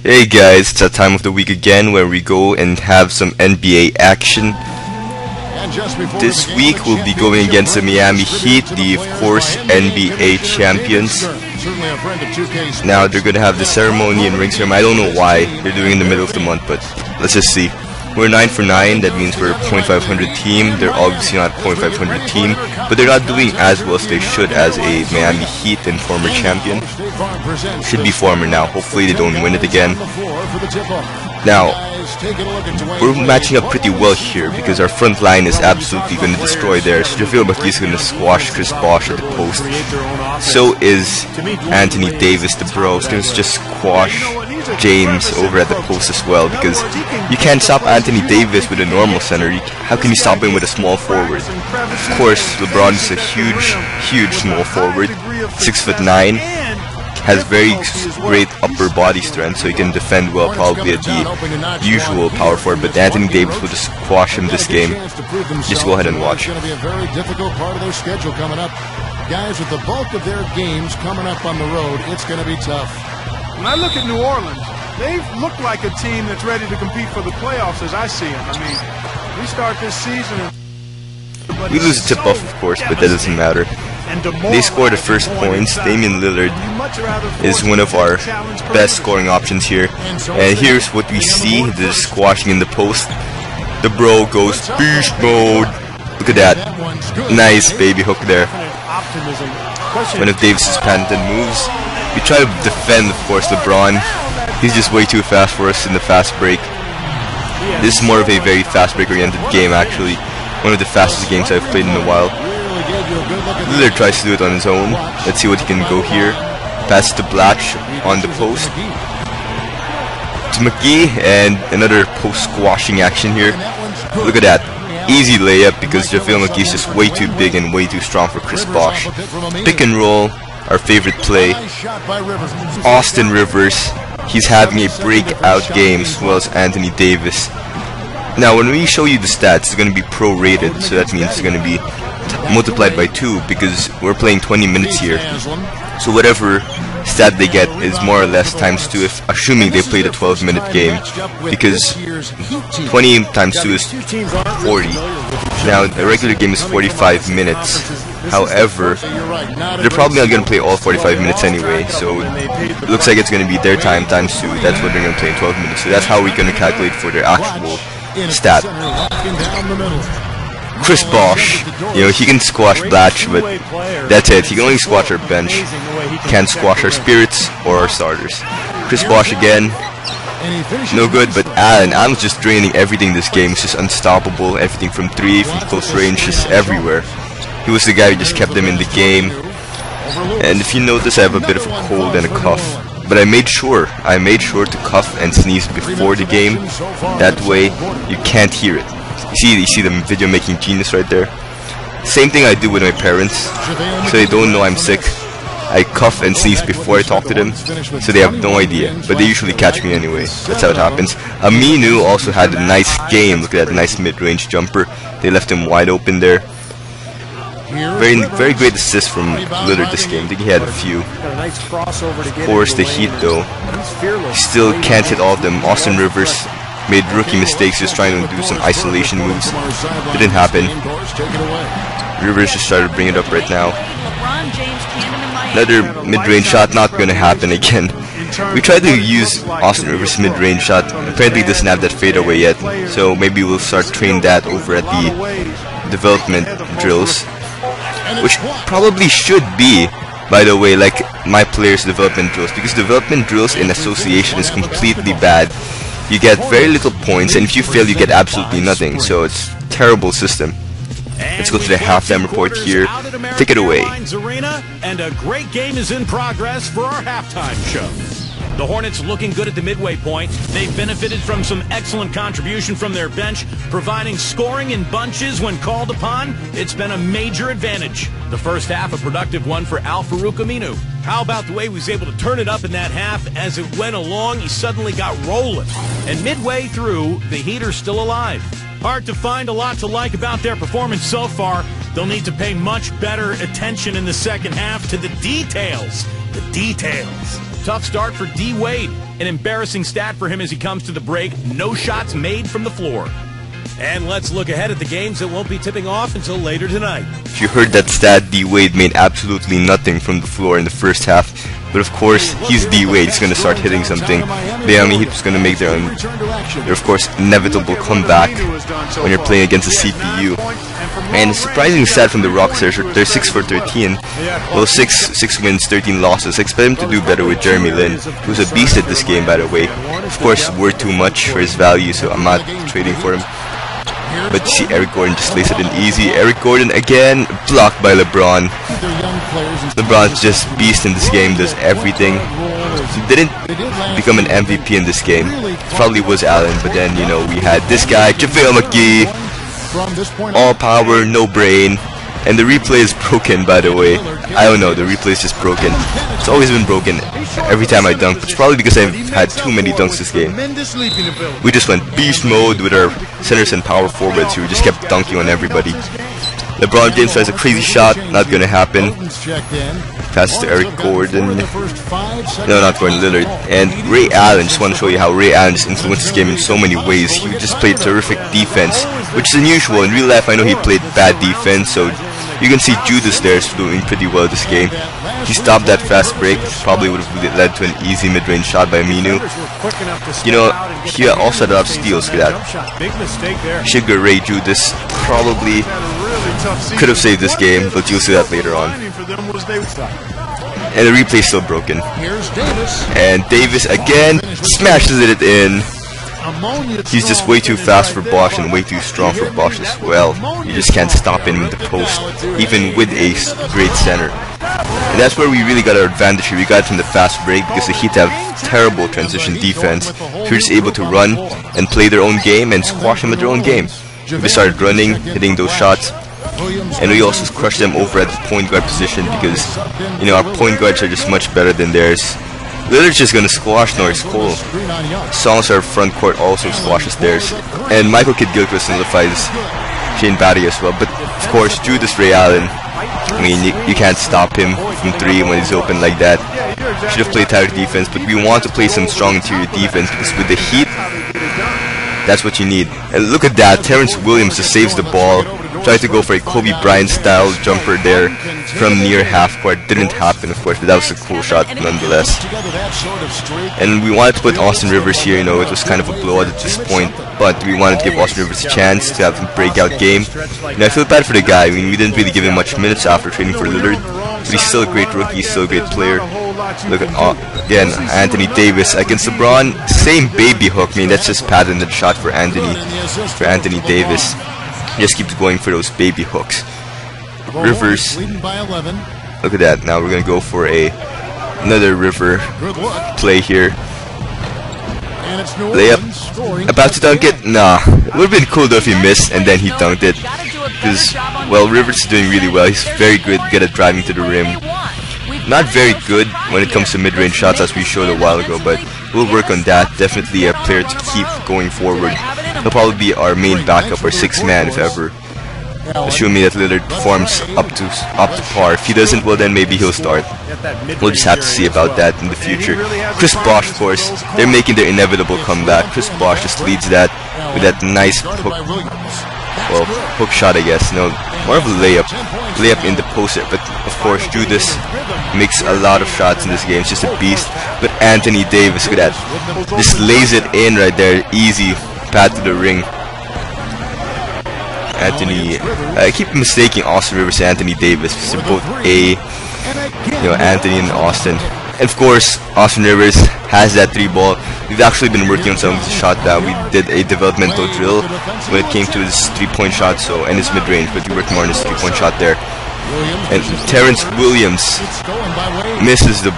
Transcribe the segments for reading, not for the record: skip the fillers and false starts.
Hey guys, it's that time of the week again where we go and have some NBA action. This week we'll be going against the Miami Heat, the of course NBA champions. Now they're gonna have the ceremony and ring ceremony. I don't know why they're doing it in the middle of the month, but let's just see. We're 9 for 9, that means we're a .500 team. They're obviously not a .500 team, but they're not doing as well as they should as a Miami Heat and former champion. Should be former now. Hopefully they don't win it again. Now, we're matching up pretty well here because our front line is absolutely going to destroy theirs. JaVale McGee is going to squash Chris Bosh at the post. So is Anthony Davis, the bro. He's going to just squash James over at the post as well, because you can't stop Anthony Davis with a normal center. How can you stop him with a small forward? Of course, LeBron is a huge small forward, 6'9", has very great upper body strength, so he can defend well, probably at the usual power forward. But Anthony Davis will just squash him this game. Just go ahead and watch. It's going to be a very difficult part of their schedule coming up. Guys, with the bulk of their games coming up on the road, it's going to be tough. When I look at New Orleans, they've looked like a team that's ready to compete for the playoffs as I see them. I mean, we start this season and we lose a tip-off, of course, but that doesn't matter. They score the first points. Damian Lillard is one of our best scoring options here. And here's what we see, the squashing in the post. The bro goes beast mode. Look at that. Nice baby hook there. One of Davis's patented moves. We try to defend, of course, LeBron. He's just way too fast for us in the fast break. This is more of a very fast break oriented game, actually. One of the fastest games I've played in a while. Lillard tries to do it on his own. Let's see what he can go here. Pass to Blatch on the post. To McGee, and another post squashing action here. Look at that. Easy layup because JaVale McGee is just way too big and way too strong for Chris Bosh. Pick and roll, our favorite play. Austin Rivers, he's having a breakout game as well as Anthony Davis. Now when we show you the stats, it's going to be prorated, so that means it's going to be multiplied by 2 because we're playing 20 minutes here. So whatever stat they get is more or less times 2, if assuming they played a 12-minute game, because 20 times 2 is 40. Now the regular game is 45 minutes. However, they're probably not going to play all 45 minutes anyway, so it looks like it's going to be their time times 2. That's what they're going to play in 12 minutes. So that's how we're going to calculate for their actual stat. Chris Bosh, you know, he can squash Blatch, but that's it. He can only squash our bench. Can't squash our spirits or our starters. Chris Bosh again, no good, but Allen's just draining everything this game. He's just unstoppable. Everything from 3, from close range, just everywhere. He was the guy who just kept them in the game. And if you notice, I have a bit of a cold and a cough. But I made sure to cough and sneeze before the game. That way, you can't hear it. You see the video making genius right there? Same thing I do with my parents, so they don't know I'm sick. I cough and sneeze before I talk to them, so they have no idea, but they usually catch me anyway. That's how it happens. Aminu also had a nice game. Look at that nice mid-range jumper. They left him wide open there. Very great assist from Lillard this game. I think he had a few. Of course, the Heat though, still can't hit all of them. Austin Rivers made rookie mistakes just trying to do some isolation moves. Didn't happen. Rivers just tried to bring it up right now. Another mid-range shot, not gonna happen again. We tried to use Austin Rivers' mid-range shot. Apparently doesn't have that fadeaway yet, so maybe we'll start training that over at the development drills, which probably should be, by the way, like my players' development drills, because development drills in association is completely bad. You get very little points, and if you fail, you get absolutely nothing. So it's a terrible system. Let's go to the halftime report here. Take it away. And a great game is in progress for our halftime show. The Hornets looking good at the midway point. They've benefited from some excellent contribution from their bench, providing scoring in bunches when called upon. It's been a major advantage. The first half, a productive one for Al-Farouq Aminu. How about the way he was able to turn it up in that half? As it went along, he suddenly got rolling. And midway through, the Heat are still alive. Hard to find a lot to like about their performance so far. They'll need to pay much better attention in the second half to the details. The details. Tough start for D. Wade. An embarrassing stat for him as he comes to the break. No shots made from the floor. And let's look ahead at the games that won't be tipping off until later tonight. If you heard that stat, D-Wade made absolutely nothing from the floor in the first half. But of course, he's D-Wade. He's going to start hitting something. Miami Heat is going to make their of course, inevitable comeback when you're playing against a CPU. And surprising stat from the Rockets, they're 6 for 13. Well, 6 wins, 13 losses. I expect him to do better with Jeremy Lin, who's a beast at this game, by the way. Of course, worth too much for his value, so I'm not trading for him. But you see Eric Gordon just lays it in easy. Eric Gordon again, blocked by LeBron. LeBron's just beast in this game, does everything. He didn't become an MVP in this game. Probably was Allen, but then, you know, we had this guy, JaVale McGee. All power, no brain. And the replay is broken, by the way. I don't know, the replay is just broken. It's always been broken every time I dunk. It's probably because I've had too many dunks this game. We just went beast mode with our centers and power forwards who just kept dunking on everybody. LeBron James tries a crazy shot, not gonna happen. Passes to Eric Gordon. No, not Gordon, Lillard. And Ray Allen, just want to show you how Ray Allen just influenced this game in so many ways. He just played terrific defense, which is unusual. In real life, I know he played bad defense, so you can see Judas there is doing pretty well this game. He stopped that fast break, probably would have led to an easy mid-range shot by Aminu. You know, he also had a lot of steals. Look at that. Sugar Ray Judas probably could have saved this game, but you'll see that later on. And the replay is still broken. And Davis again smashes it in. He's just way too fast for Bosch and way too strong for Bosch as well. You just can't stop him in the post, even with a great center. And that's where we really got our advantage here. We got it from the fast break because the Heat have terrible transition defense. So we're just able to run and play their own game and squash them at their own game. We started running, hitting those shots. And we also crushed them over at the point guard position because, you know, our point guards are just much better than theirs. Lillard's just gonna squash Norris Cole. Songs, our front court, also squashes theirs. And Michael Kidd-Gilchrist nullifies Shane Battier as well. But of course, Judas Ray Allen, I mean, you can't stop him from 3 when he's open like that. Should have played tighter defense, but we want to play some strong interior defense because with the Heat, that's what you need. And look at that, Terrence Williams just saves the ball. Tried to go for a Kobe Bryant style jumper there from near half court. Didn't happen, of course, but that was a cool shot nonetheless. And we wanted to put Austin Rivers here. You know, it was kind of a blowout at this point, but we wanted to give Austin Rivers a chance to have a breakout game. And I feel bad for the guy. I mean, we didn't really give him much minutes after trading for Lillard, but he's still a great rookie, he's still a great player. Look at, again, Anthony Davis against LeBron. Same baby hook. I mean, that's just patented shot for Anthony Davis. He just keeps going for those baby hooks. Rivers, look at that. Now we're gonna go for another River play here. Layup, about to dunk it. Nah, it would have been cool though if he missed and then he dunked it. Because, well, Rivers is doing really well. He's very good at driving to the rim. Not very good when it comes to mid-range shots, as we showed a while ago, but we'll work on that. Definitely a player to keep going forward. He'll probably be our main backup or 6th man if ever, assuming that Lillard performs up to par. If he doesn't, well then maybe he'll start. We'll just have to see about that in the future. Chris Bosh, of course, they're making their inevitable comeback. Chris Bosh just leads that with that nice hook shot, I guess. No, more of a layup in the poster. But of course, Judas makes a lot of shots in this game. It's just a beast. But Anthony Davis, look at that, just lays it in right there, easy path to the ring. I keep mistaking Austin Rivers and Anthony Davis. They're both Anthony and Austin. And of course, Austin Rivers has that 3-ball. We've actually been working on some of his shot now. We did a developmental drill when it came to his 3-point shot, and his mid-range, but we worked more on his 3-point shot there. And Terrence Williams misses the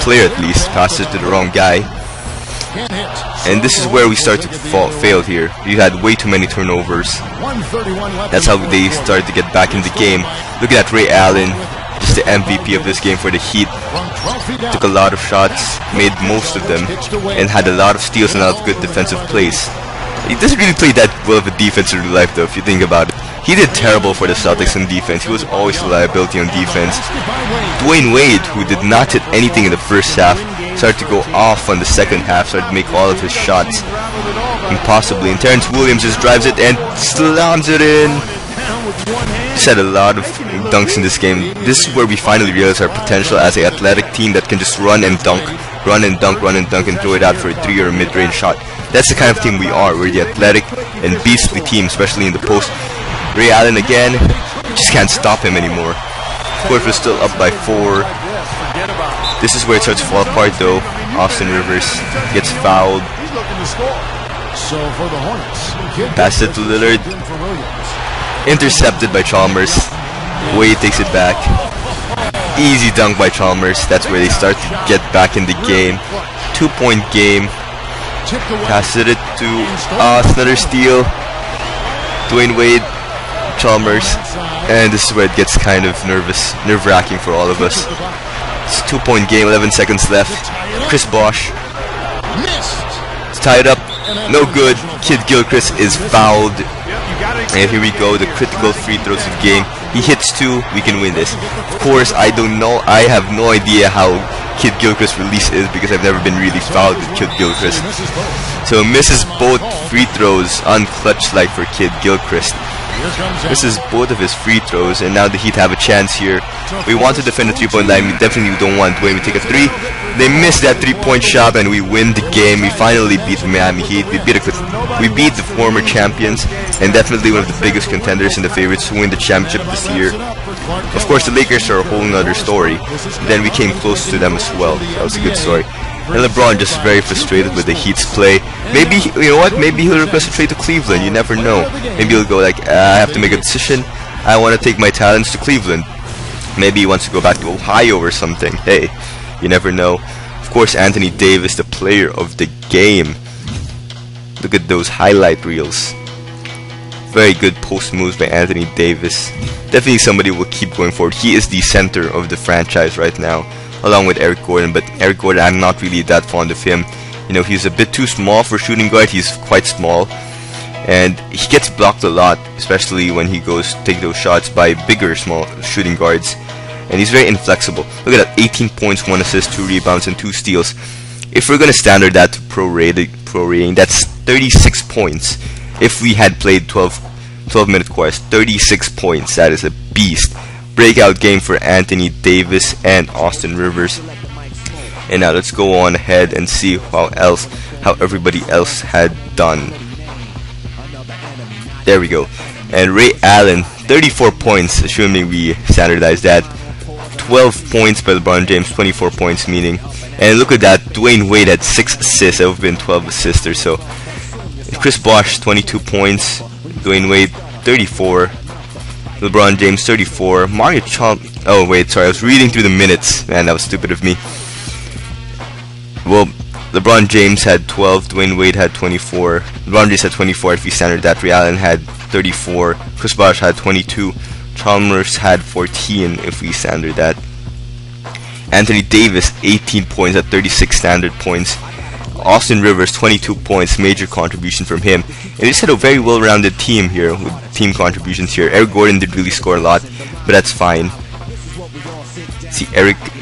player at least, passes to the wrong guy. And this is where we start to fail here. We had way too many turnovers. That's how they started to get back in the game. Look at that, Ray Allen, just the MVP of this game for the Heat. Took a lot of shots, made most of them, and had a lot of steals and a lot of good defensive plays. He doesn't really play that well of a defense in real life though, if you think about it. He did terrible for the Celtics on defense. He was always a liability on defense. Dwayne Wade, who did not hit anything in the first half, started to go off on the second half, started to make all of his shots impossibly. And Terrence Williams just drives it and slams it in. Just had a lot of dunks in this game. This is where we finally realize our potential as an athletic team that can just run and dunk, run and dunk, run and dunk, and throw it out for a 3 or a mid-range shot. That's the kind of team we are. We're the athletic and beastly team, especially in the post. Ray Allen again, just can't stop him anymore. Court was still up by 4. This is where it starts to fall apart though. Austin Rivers gets fouled. So for the Hornets, pass it to Lillard. Intercepted by Chalmers. Wade takes it back. Easy dunk by Chalmers. That's where they start to get back in the game. 2-point game. Pass it to another steal. Dwayne Wade, Chalmers, and this is where it gets kind of nerve-wracking for all of us. It's a 2-point game, 11 seconds left. Chris Bosh. It's tied up. No good. Kid Gilchrist is fouled. And here we go, the critical free throws of the game. He hits 2, we can win this. Of course, I don't know. I have no idea how Kid Gilchrist's release is because I've never been really fouled with Kid Gilchrist. So misses both free throws, unclutch like for Kid Gilchrist. Misses both of his free throws, and now the Heat have a chance here. We want to defend the 3-point line. We definitely don't want Dwayne. We take a 3. They miss that 3-point shot, and we win the game. We finally beat the Miami Heat. We beat the former champions, and definitely one of the biggest contenders and the favorites to win the championship this year. Of course, the Lakers are a whole other story. Then we came close to them as well. That was a good story. And LeBron just very frustrated with the Heat's play. Maybe, you know what, maybe he'll request a trade to Cleveland, you never know. Maybe he'll go like, I have to make a decision, I want to take my talents to Cleveland. Maybe he wants to go back to Ohio or something. Hey, you never know. Of course, Anthony Davis, the player of the game. Look at those highlight reels. Very good post moves by Anthony Davis. Definitely somebody will keep going forward. He is the center of the franchise right now, along with Eric Gordon. But Eric Gordon, I'm not really that fond of him. You know, he's a bit too small for shooting guard. He's quite small, and he gets blocked a lot, especially when he goes to take those shots by bigger small shooting guards. And he's very inflexible. Look at that, 18 points, 1 assist, 2 rebounds, and 2 steals. If we're gonna standard that to pro rating, that's 36 points. If we had played 12-minute quarters, 36 points. That is a beast. Breakout game for Anthony Davis and Austin Rivers. And now let's go on ahead and see how everybody else had done. There we go. And Ray Allen, 34 points, assuming we standardize that. 12 points by LeBron James, 24 points meaning. And look at that, Dwayne Wade had 6 assists. That would have been 12 assists or so. Chris Bosh, 22 points. Dwayne Wade, 34. LeBron James, 34. Mario Chalmers. Oh wait, sorry, I was reading through the minutes. Man, that was stupid of me. Well, LeBron James had 12, Dwayne Wade had 24, LeBron James had 24 if we standard that, Ray Allen had 34, Chris Bosh had 22, Chalmers had 14 if we standard that, Anthony Davis 18 points at 36 standard points, Austin Rivers 22 points, major contribution from him, and we just had a very well-rounded team here with team contributions here. Eric Gordon did really score a lot, but that's fine. See,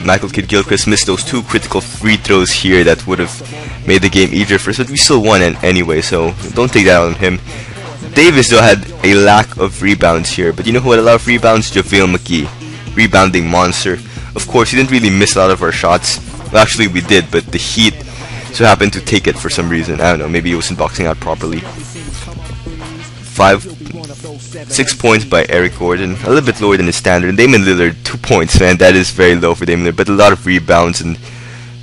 Michael Kidd Gilchrist missed those 2 critical free throws here that would have made the game easier for us, but we still won anyway, so don't take that out on him. Davis though had a lack of rebounds here, but you know who had a lot of rebounds? JaVale McGee, rebounding monster. Of course, he didn't really miss a lot of our shots. Well, actually we did, but the Heat so happened to take it for some reason. I don't know, maybe he wasn't boxing out properly. 6 points by Eric Gordon, a little bit lower than his standard. And Damian Lillard, 2 points, man, that is very low for Damian Lillard, but a lot of rebounds and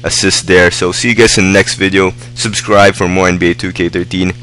assists there. So see you guys in the next video. Subscribe for more NBA 2K13.